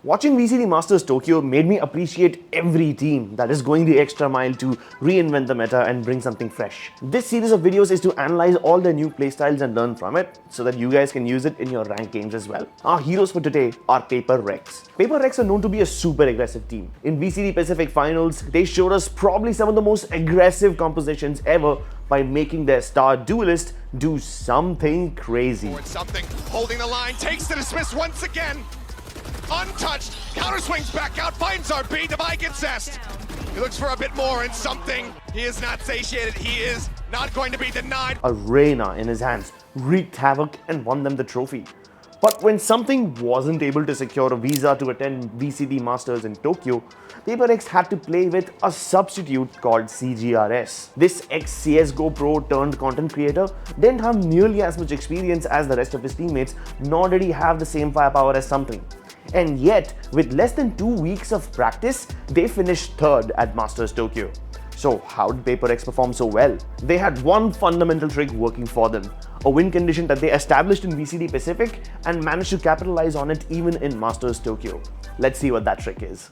Watching VCT Masters Tokyo made me appreciate every team that is going the extra mile to reinvent the meta and bring something fresh. This series of videos is to analyze all their new playstyles and learn from it so that you guys can use it in your ranked games as well. Our heroes for today are PRX. PRX are known to be a super aggressive team. In VCT Pacific finals, they showed us probably some of the most aggressive compositions ever by making their star duelist do something crazy. Something holding the line, takes the dismiss once again. Untouched, counter swings back out, finds our B, Devi gets zest. He looks for a bit more and something. He is not satiated, he is not going to be denied. A Reyna in his hands wreaked havoc and won them the trophy. But when something wasn't able to secure a visa to attend VCT Masters in Tokyo, PRX had to play with a substitute called CGRS. This ex-CSGO pro turned content creator didn't have nearly as much experience as the rest of his teammates, nor did he have the same firepower as something. And yet, with less than 2 weeks of practice, they finished third at Masters Tokyo. So how did PRX perform so well? They had one fundamental trick working for them, a win condition that they established in VCT Pacific and managed to capitalize on it even in Masters Tokyo. Let's see what that trick is.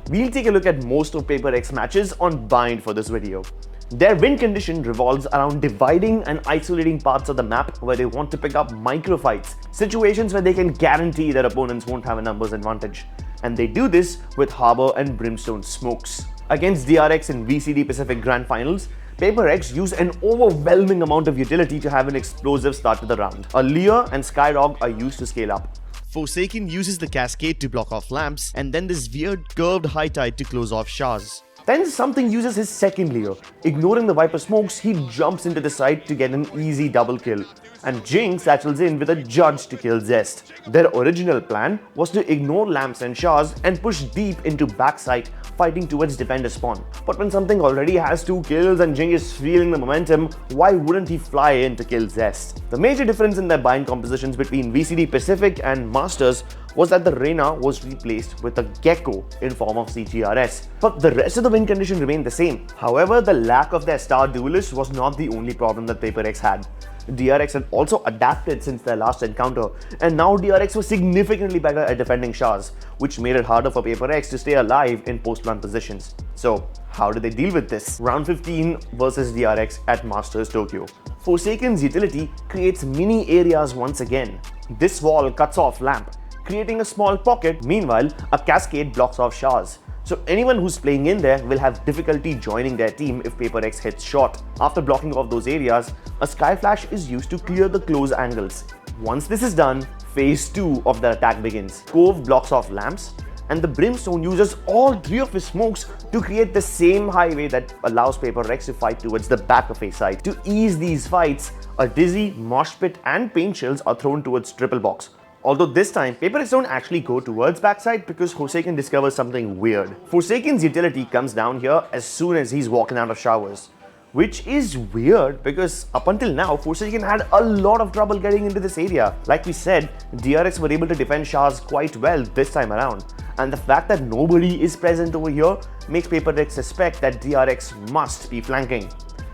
We'll take a look at most of PRX matches on Bind for this video. Their win condition revolves around dividing and isolating parts of the map where they want to pick up micro fights, situations where they can guarantee their opponents won't have a numbers advantage. And they do this with Harbor and Brimstone smokes. Against DRX in VCT Pacific Grand Finals, PRX use an overwhelming amount of utility to have an explosive start to the round. A Leer and Skydog are used to scale up. Forsaken uses the Cascade to block off lamps, and then this weird curved high tide to close off Shahs. Then something uses his second Leer. Ignoring the Viper smokes, he jumps into the side to get an easy double kill. And Jing satchels in with a Judge to kill Zest. Their original plan was to ignore lamps and Shahs and push deep into backside, fighting towards defender spawn. But when something already has 2 kills and Jing is feeling the momentum, why wouldn't he fly in to kill Zest? The major difference in their bind compositions between VCT Pacific and Masters was that the Reyna was replaced with a Gecko in form of CGRS. But the rest of the win condition remained the same. However, the lack of their star duelist was not the only problem that PRX had. DRX had also adapted since their last encounter, and now DRX was significantly better at defending Shahs, which made it harder for PRX to stay alive in post-plant positions. So, how do they deal with this? Round 15 versus DRX at Masters Tokyo. Forsaken's utility creates mini areas once again. This wall cuts off lamp, creating a small pocket. Meanwhile, a Cascade blocks off Shahs. So anyone who's playing in there will have difficulty joining their team if PRX hits short. After blocking off those areas, a Sky Flash is used to clear the close angles. Once this is done, phase 2 of the attack begins. Cove blocks off lamps, and the Brimstone uses all 3 of his smokes to create the same highway that allows PRX to fight towards the back of a side. To ease these fights, a Dizzy, Mosh Pit and Paint Shells are thrown towards triple box. Although this time, PRX don't actually go towards backside because Forsaken discovers something weird. Forsaken's utility comes down here as soon as he's walking out of showers. Which is weird because up until now, Forsaken had a lot of trouble getting into this area. Like we said, DRX were able to defend Shahs quite well this time around. And the fact that nobody is present over here makes PRX suspect that DRX must be flanking.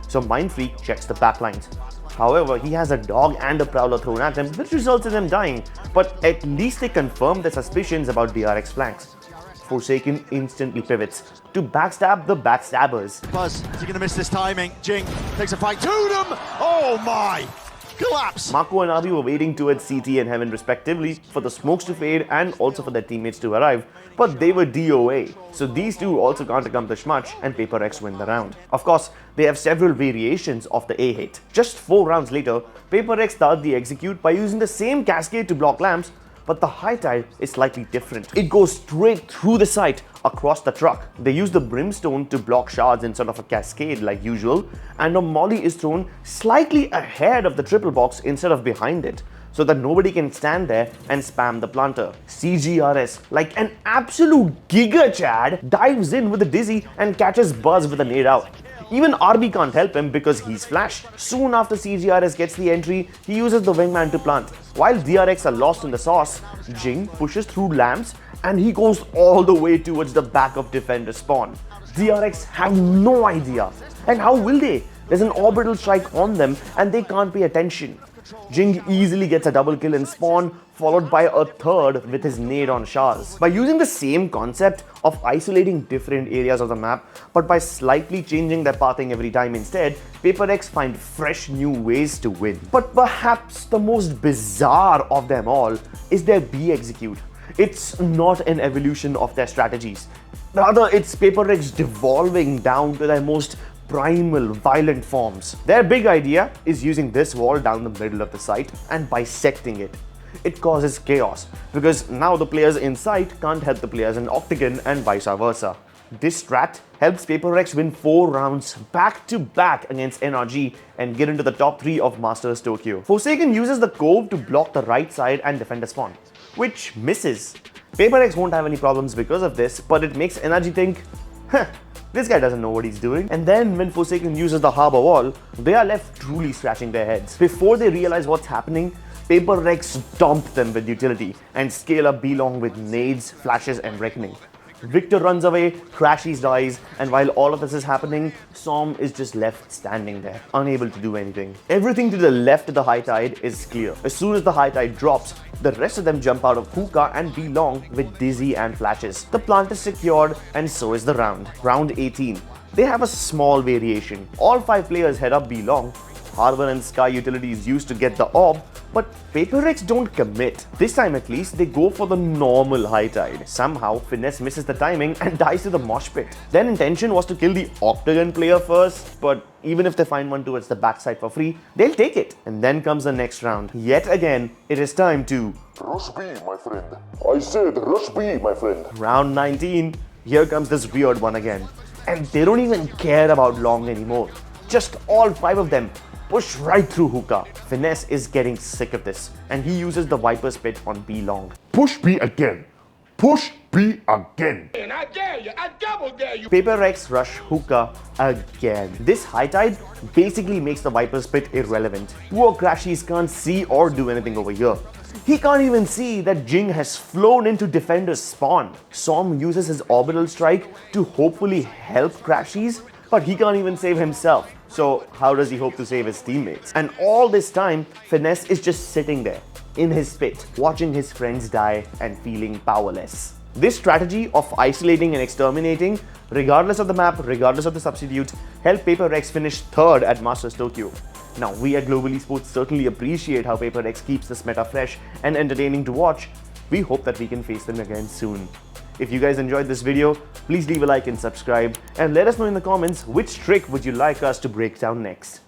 So Mindfreak checks the backlines. However, he has a dog and a prowler thrown at him, which results in him dying, but at least they confirm their suspicions about DRX flanks. Forsaken instantly pivots to backstab the backstabbers. Buzz, is he going to miss this timing? Jing takes a fight to them! Oh my! Collapse! Mako and Abi were waiting towards CT and Heaven respectively for the smokes to fade and also for their teammates to arrive, but they were DOA, so these two also can't accomplish much and PRX win the round. Of course, they have several variations of the A hit. Just 4 rounds later, PRX start the execute by using the same Cascade to block lamps, but the high tide is slightly different. It goes straight through the site across the truck. They use the Brimstone to block Shards instead of a Cascade like usual, and a Molly is thrown slightly ahead of the triple box instead of behind it, so that nobody can stand there and spam the planter. CGRS, like an absolute Giga Chad, dives in with a Dizzy and catches Buzz with a nade out. Even RB can't help him because he's flashed. Soon after CGRS gets the entry, he uses the wingman to plant. While DRX are lost in the sauce, Jing pushes through lamps and he goes all the way towards the back of defender spawn. DRX have no idea. And how will they? There's an orbital strike on them and they can't pay attention. Jing easily gets a double kill in spawn, followed by a third with his nade on Shaz. By using the same concept of isolating different areas of the map, but by slightly changing their pathing every time instead, PaperX find fresh new ways to win. But perhaps the most bizarre of them all is their B execute. It's not an evolution of their strategies. Rather, it's PaperX devolving down to their most primal, violent forms. Their big idea is using this wall down the middle of the site and bisecting it. It causes chaos because now the players inside can't help the players in Octagon and vice versa. This strat helps PaperX win 4 rounds back to back against NRG and get into the top 3 of Masters Tokyo. Forsaken uses the cove to block the right side and defend a spawn, which misses. PaperX won't have any problems because of this, but it makes NRG think, this guy doesn't know what he's doing. And then when Forsaken uses the harbor wall, they are left truly scratching their heads. Before they realize what's happening, PaperX dump them with utility and scale up B-Long with nades, flashes and reckoning. Victor runs away, Crashies dies, and while all of this is happening, Som is just left standing there, unable to do anything. Everything to the left of the high tide is clear. As soon as the high tide drops, the rest of them jump out of hookah and B-Long with dizzy and flashes. The plant is secured and so is the round. Round 18. They have a small variation. All 5 players head up B-Long. Harbor and Sky utilities used to get the orb, but PaperX don't commit. This time at least, they go for the normal high tide. Somehow, Finesse misses the timing and dies to the mosh pit. Their intention was to kill the Octagon player first, but even if they find one towards the backside for free, they'll take it. And then comes the next round. Yet again, it is time to rush B, my friend. I said rush B, my friend. Round 19. Here comes this weird one again. And they don't even care about long anymore. Just all 5 of them push right through hookah. Finesse is getting sick of this, and he uses the Viper's Pit on B-Long. Push B again. Push B again. And I dare you, I double dare you. PaperX rush hookah again. This high tide basically makes the Viper's Pit irrelevant. Poor Crashies can't see or do anything over here. He can't even see that Jing has flown into Defender's spawn. Som uses his orbital strike to hopefully help Crashies, but he can't even save himself. So how does he hope to save his teammates? And all this time, Finesse is just sitting there in his pit, watching his friends die and feeling powerless. This strategy of isolating and exterminating, regardless of the map, regardless of the substitute, helped PaperX finish 3rd at Masters Tokyo. Now, we at Global Esports certainly appreciate how PaperX keeps this meta fresh and entertaining to watch. We hope that we can face them again soon. If you guys enjoyed this video, please leave a like and subscribe, and let us know in the comments which trick would you like us to break down next.